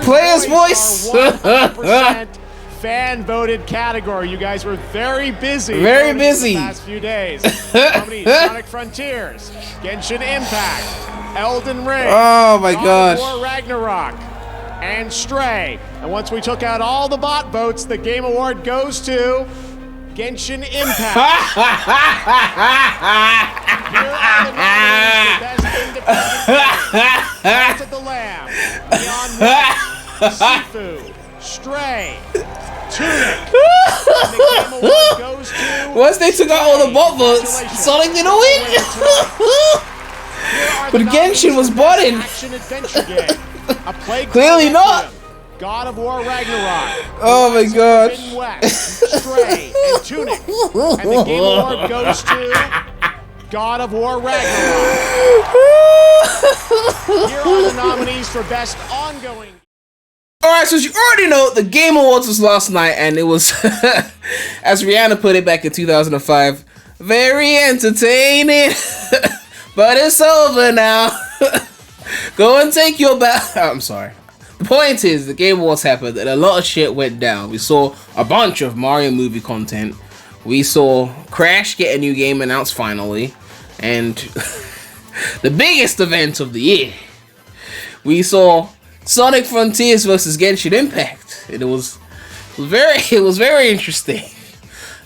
Player's voice. 100% fan-voted category. You guys were very busy. Very busy. The past few days. Sonic Frontiers, Genshin Impact, Elden Ring. Oh my gosh. God of War Ragnarok, and Stray. And once we took out all the bot votes, the Game Award goes to Genshin Impact. Here are the nominees for Best Independent Game. Cult of the Lamb, Beyond Light, Sifu, Stray, Tunic. And the Game Award goes to Once they took out all the bot votes, Sonic didn't win. But Genshin was botting. Action-adventure game. A Plague Clearly Tale not. Requiem, God of War Ragnarok. Oh my gosh. Forbidden West, Stray, and Tunic. And the Game Award goes to God of War Ragnarok. Here are the nominees for Best Ongoing. Alright, so as you already know, the Game Awards was last night, and it was, as Rihanna put it back in 2005, very entertaining. But it's over now. Go and take your bath. I'm sorry. The point is, the Game Awards happened, and a lot of shit went down. We saw a bunch of Mario movie content. We saw Crash get a new game announced finally. And the biggest event of the year, we saw Sonic Frontiers versus Genshin Impact. It was very interesting.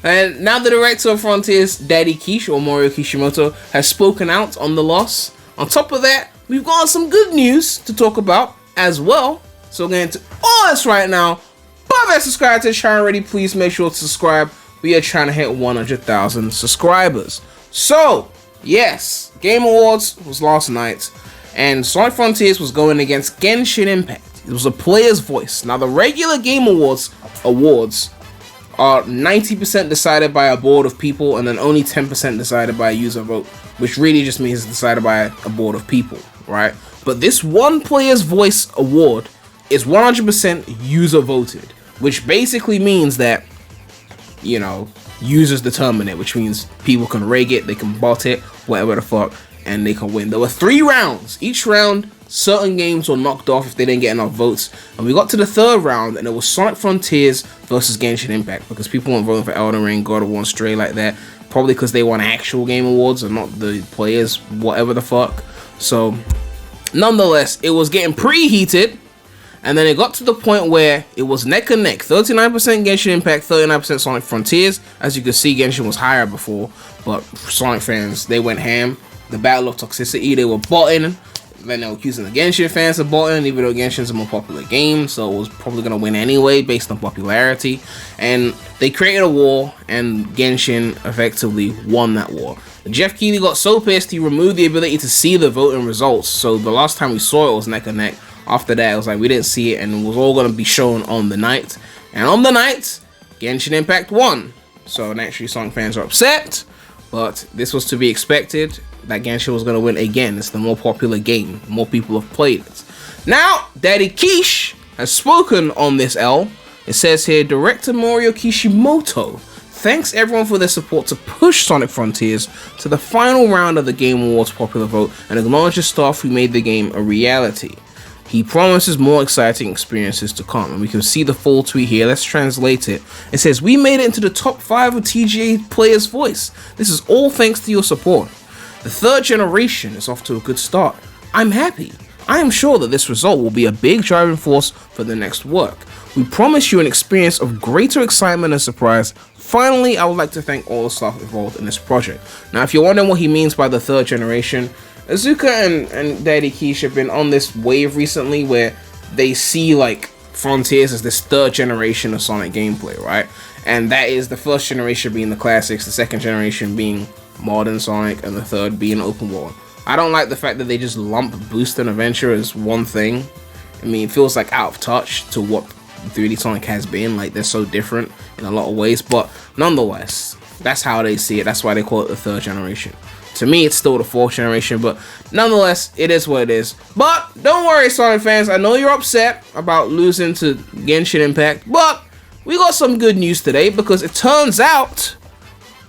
And now the director of Frontiers, Daddy Quiche, or Morio Kishimoto, has spoken out on the loss. On top of that, we've got some good news to talk about as well. So we're going to all this right now. But if you subscribe to the channel already, please make sure to subscribe. We are trying to hit 100,000 subscribers. So, yes, Game Awards was last night, and Sonic Frontiers was going against Genshin Impact. It was a player's voice. Now, the regular Game Awards are 90% decided by a board of people, and then only 10% decided by a user vote, which really just means it's decided by a board of people, right? But this one player's voice award is 100% user voted, which basically means that, you know, users determine it, which means people can rig it, they can bot it, whatever the fuck, and they can win. There were 3 rounds. Each round, certain games were knocked off if they didn't get enough votes. And we got to the 3rd round, and it was Sonic Frontiers versus Genshin Impact, because people weren't voting for Elden Ring, God of War, Stray like that. Probably because they won actual Game Awards and not the players, whatever the fuck. So, nonetheless, it was getting pretty heated. And then it got to the point where it was neck and neck. 39% Genshin Impact, 39% Sonic Frontiers. As you can see, Genshin was higher before, but Sonic fans, they went ham. The Battle of Toxicity, they were botting. Then they were accusing the Genshin fans of botting, even though Genshin's a more popular game, so it was probably going to win anyway based on popularity. And they created a war, and Genshin effectively won that war. Jeff Keighley got so pissed, he removed the ability to see the voting results. So the last time we saw it was neck and neck. After that, it was like we didn't see it, and it was all going to be shown on the night. And on the night, Genshin Impact won. So naturally, Sonic fans are upset, but this was to be expected, that Genshin was going to win again. It's the more popular game. More people have played it. Now, Daddy Quiche has spoken on this L. It says here, Director Morio Kishimoto thanks everyone for their support to push Sonic Frontiers to the final round of the Game Awards popular vote and acknowledge the staff who made the game a reality. He promises more exciting experiences to come, and we can see the full tweet here. Let's translate it. It says, we made it into the top 5 of TGA Player's Voice. This is all thanks to your support. The 3rd generation is off to a good start. I'm happy. I am sure that this result will be a big driving force for the next work. We promise you an experience of greater excitement and surprise. Finally, I would like to thank all the staff involved in this project. Now, if you're wondering what he means by the 3rd generation, Azuka and Daddy Quiche have been on this wave recently where they see like Frontiers as this 3rd generation of Sonic gameplay, right? And that is the 1st generation being the classics, the 2nd generation being modern Sonic, and the 3rd being open world. I don't like the fact that they just lump Boost and Adventure as one thing. I mean, it feels like out of touch to what 3D Sonic has been. Like, they're so different in a lot of ways, but nonetheless, that's how they see it. That's why they call it the 3rd generation. To me, it's still the 4th generation, but nonetheless, it is what it is. But don't worry, Sonic fans. I know you're upset about losing to Genshin Impact, but we got some good news today, because it turns out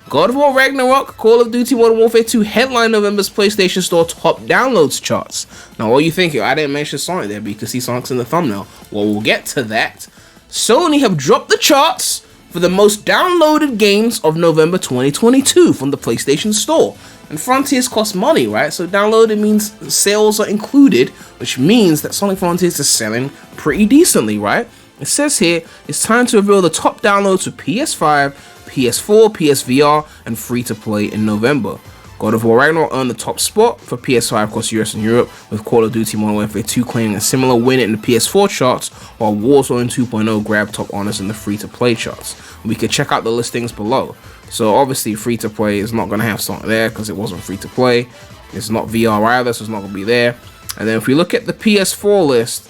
God of War Ragnarok, Call of Duty Modern Warfare 2 headline November's PlayStation Store top downloads charts. Now, what are you thinking? I didn't mention Sonic there, but you can see Sonic's in the thumbnail. Well, we'll get to that. Sony have dropped the charts for the most downloaded games of November 2022 from the PlayStation Store. And Frontiers cost money, right? So downloaded means sales are included, which means that Sonic Frontiers is selling pretty decently, right? It says here, it's time to reveal the top downloads for PS5, PS4, PSVR, and free-to-play in November. God of War Ragnarok earned the top spot for PS5 across US and Europe, with Call of Duty Modern Warfare 2 claiming a similar win in the PS4 charts, while Warzone 2.0 grabbed top honors in the free-to-play charts. We can check out the listings below. So obviously free-to-play is not going to have something there because it wasn't free-to-play. It's not VR either, so it's not going to be there. And then if we look at the PS4 list,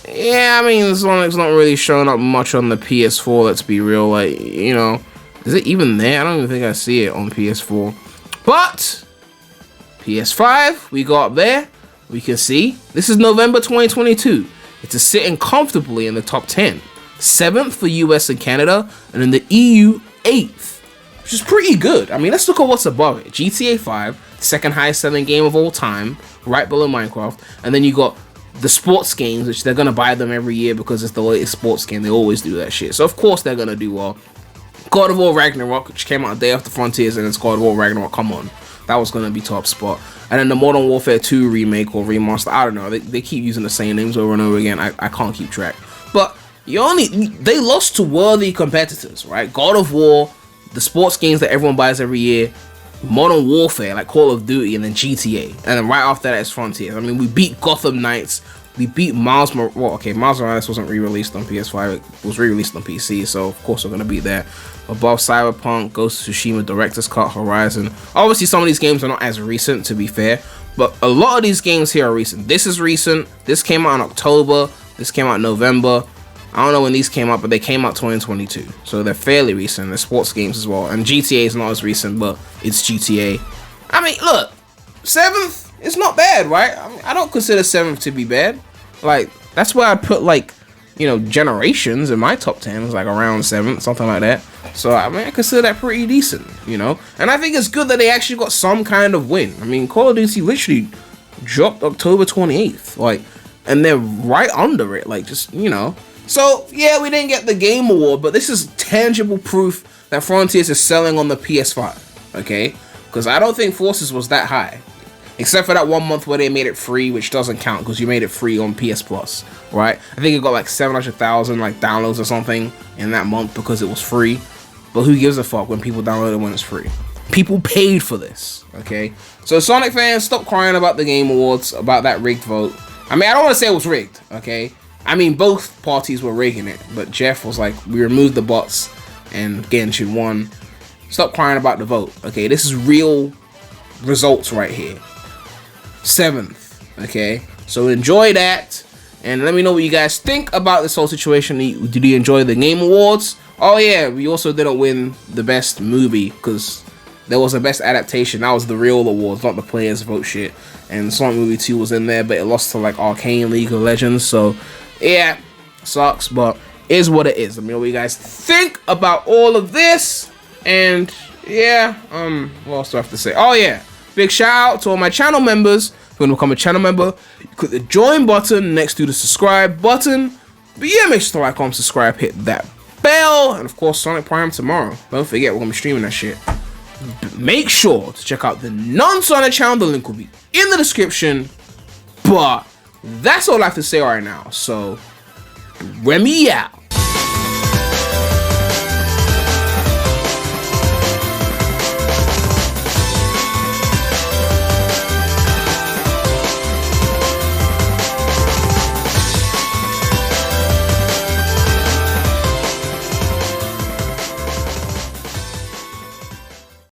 yeah, I mean, Sonic's not really showing up much on the PS4, let's be real. Like, you know, is it even there? I don't even think I see it on PS4. But PS5, we got up there. We can see this is November 2022. It's sitting comfortably in the top 10. 7th for US and Canada, and in the EU, 8th, which is pretty good. I mean, let's look at what's above it. GTA 5, second highest selling game of all time, right below Minecraft. And then you got the sports games, which they're gonna buy them every year because it's the latest sports game. They always do that shit. So of course they're gonna do well. God of War Ragnarok, which came out a day after Frontiers, and it's God of War Ragnarok, come on. That was going to be top spot. And then the Modern Warfare 2 remake or remaster, I don't know. They keep using the same names over and over again. I can't keep track. But they lost to worthy competitors, right? God of War, the sports games that everyone buys every year, Modern Warfare, like Call of Duty, and then GTA. And then right after that is Frontiers. I mean, we beat Gotham Knights. We beat Miles Morales wasn't re-released on PS5, it was re-released on PC, so of course we're gonna beat that. Above Cyberpunk, Ghost of Tsushima, Director's Cut, Horizon. Obviously some of these games are not as recent, to be fair, but a lot of these games here are recent. This is recent, this came out in October, this came out in November. I don't know when these came out, but they came out 2022, so they're fairly recent. They're sports games as well, and GTA is not as recent, but it's GTA. I mean, look, 7th, it's not bad, right? I mean, I don't consider 7th to be bad. Like, that's where I'd put, like, you know, Generations in my top 10. It's like around 7th, something like that. So, I mean, I consider that pretty decent, you know? And I think it's good that they actually got some kind of win. I mean, Call of Duty literally dropped October 28th. Like, and they're right under it. Like, just, you know. So, yeah, we didn't get the Game Award, but this is tangible proof that Frontiers is selling on the PS5, okay? Because I don't think Forces was that high. Except for that 1 month where they made it free, which doesn't count because you made it free on PS Plus, right? I think it got like 700,000 like downloads or something in that month because it was free. But who gives a fuck when people download it when it's free? People paid for this, okay? So Sonic fans, stop crying about the Game Awards, about that rigged vote. I mean, I don't want to say it was rigged, okay? I mean, both parties were rigging it, but Jeff was like, we removed the bots and Genshin won. Stop crying about the vote, okay? This is real results right here. 7th, okay? So enjoy that, and let me know what you guys think about this whole situation. Did you enjoy the Game Awards? Oh yeah, we also didn't win the best movie because there was a best adaptation. That was the real awards, not the players vote shit. And Sonic Movie 2 was in there, but it lost to like Arcane League of Legends. So yeah, sucks, but is what it is. Let me know what you guys think about all of this. And yeah, what else do I have to say? Oh yeah, big shout out to all my channel members. If you want to become a channel member, you click the join button next to the subscribe button. But yeah, make sure to like, comment, subscribe, hit that bell, and of course Sonic Prime tomorrow. Don't forget, we're gonna be streaming that shit. Make sure to check out the non-Sonic channel. The link will be in the description. But that's all I have to say right now. So, Remy out.